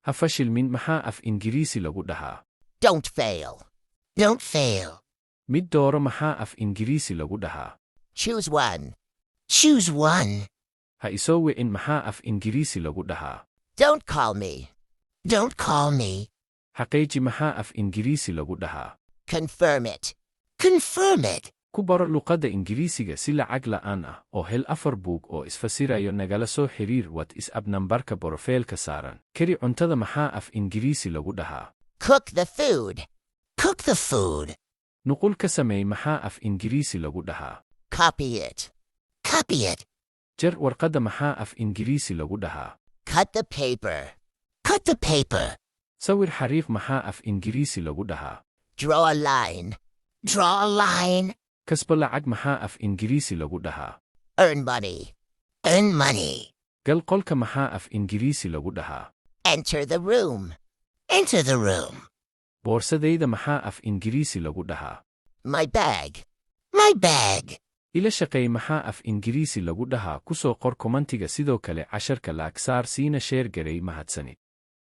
Ha fashilmin maxaa af Ingiriisi lagu dhahaa? Don't fail. Don't fail. Mid dooro maxaa af Ingiriisi lagu dhahaa? Choose one. Choose one. Ha isoo wicin maxaa af Ingiriisi lagu dhahaa? Don't call me. Don't call me. Xaqiiji maxaa af Ingiriisi lagu dhahaa? Confirm it. Confirm it. Ku baro luqadda Ingiriisiga si lacag la'aan ah oo hel 4 buug oo isfasirayo nagala soo xiriir WhatsApp nambarka borofiilka saaran. Kari cuntada maxaa af Ingiriisi lagu dhahaa? Cook the food. Cook the food. Nuqul ka sameey maxaa af Ingiriisi lagu dhahaa? Copy it. Copy it. Jar warqadda maxaa af Ingiriisi lagu dhahaa? Cut the paper. Cut the paper. Sawir xariiq maxaa af Ingiriisi lagu dhahaa? Draw a line. Draw a line. Kasba lacag maxaa af Ingiriisi lagu dhahaa? Earn money. Earn money. Gal qolka maxaa af Ingiriisi lagu dhahaa? Enter the room. Enter the room. Boorsadayda maxaa af Ingiriisi lagu dhahaa? My bag. My bag. Ila shaqeey maxaa af Ingiriisi lagu dhahaa? Ku soo qor kommentiga sidoo kale casharka laag saar siina sheer garay mahadsanid.